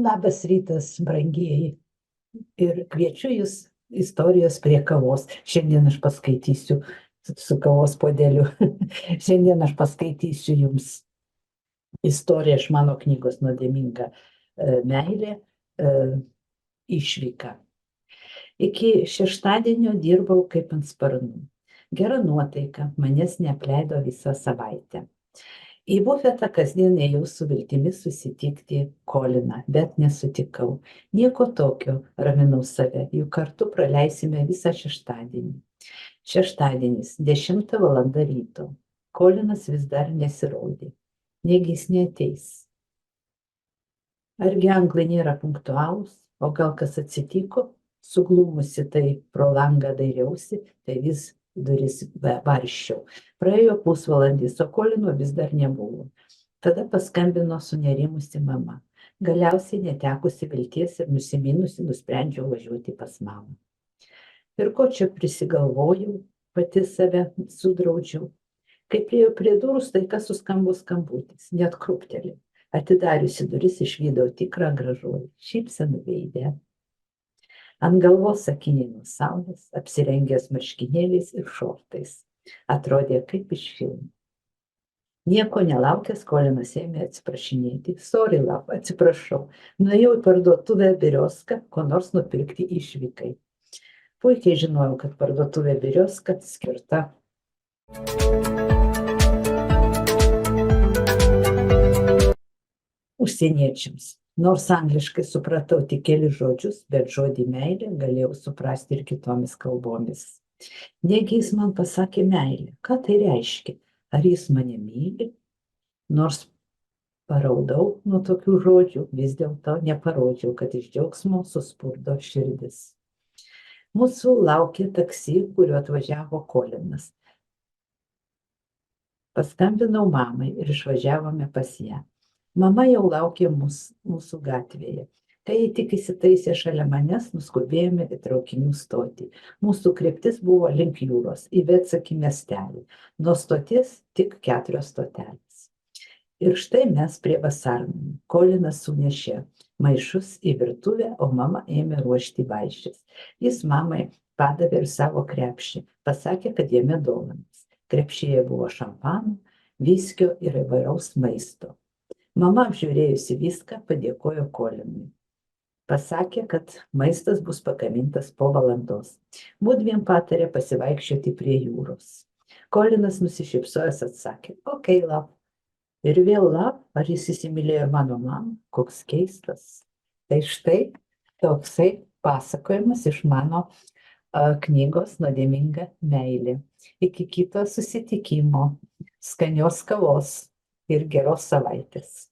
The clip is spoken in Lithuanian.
Labas rytas, brangieji. Ir kviečiu jūs istorijos prie kavos. Šiandien aš paskaitysiu su kavos puodeliu. Šiandien aš paskaitysiu jums istoriją iš mano knygos Nuodėminga meilė, išvyka. Iki šeštadienio dirbau kaip ant sparnų. Gera nuotaika manęs neapleido visą savaitę. Į bufetą kasdien ėjau su viltimi susitikti Koliną, bet nesutikau. Nieko tokio, raminau save, juk kartu praleisime visą šeštadienį. Šeštadienis, 10 val. Ryto. Kolinas vis dar nesirodė. Negi jis neateis. Argi anglai nėra punktualūs, o gal kas atsitiko? Suglumusi tai pro langą dairiausi, tai vis duris varsčiau. Praėjo pusvalandis, o Kolino vis dar nebuvo. Tada paskambino sunerimusi mama. Galiausiai netekusi vilties ir nusiminusi nusprendžiau važiuoti pas mamą. Ir ko čia prisigalvojau, pati save sudraudžiau. Kai priėjau prie durų, staiga suskambo skambutis, net krūptelė. Atidariusi duris išvydau tikrą gražuolį, šypseną veide. Ant galvos akiniai nuo saulės, apsirengęs marškinėliais ir šortais. Atrodė kaip iš filmų. Nieko nelaukęs, Kolinas ėmė atsiprašinėti. Sorry, love, atsiprašau. Nuėjau į parduotuvę Berioską, ko nors nupirkti išvykai. Puikiai žinojau, kad parduotuvė Berioska skirta užsieniečiams. Nors angliškai supratau tik kelis žodžius, bet žodį meilė galėjau suprasti ir kitomis kalbomis. Negi jis man pasakė meilė. Ką tai reiškia? Ar jis mane myli? Nors paraudau nuo tokių žodžių, vis dėlto neparodžiau, kad iš džiaugsmo suspurdo širdis. Mūsų laukė taksi, kuriuo atvažiavo Kolinas. Paskambinau mamai ir išvažiavome pas ją. Mama jau laukė mūsų gatvėje. Kai ji tik įsitaisė šalia manęs, nuskubėjome į traukinių stotį. Mūsų kryptis buvo link jūros, į Vecakį miestelį. Nuo stoties tik 4 stotelės. Ir štai mes prie vasarnamių. Kolinas sunešė maišus į virtuvę, o mama ėmė ruošti vaišes. Jis mamai padavė ir savo krepšį. Pasakė, kad jame dovanas. Krepšyje buvo šampano, viskio ir įvairaus maisto. Mama, apžiūrėjusi viską, padėkojo Kolinui. Pasakė, kad maistas bus pagamintas po valandos. Mudviem patarė pasivaikščioti prie jūros. Kolinas nusišypsojęs atsakė, okei, love. Ir vėl love, ar jis įsimylėjo mano mamą? Koks keistas. Tai štai toksai pasakojimas iš mano knygos Nuodėminga meilė. Iki kito susitikimo, skanios kavos ir geros savaitės.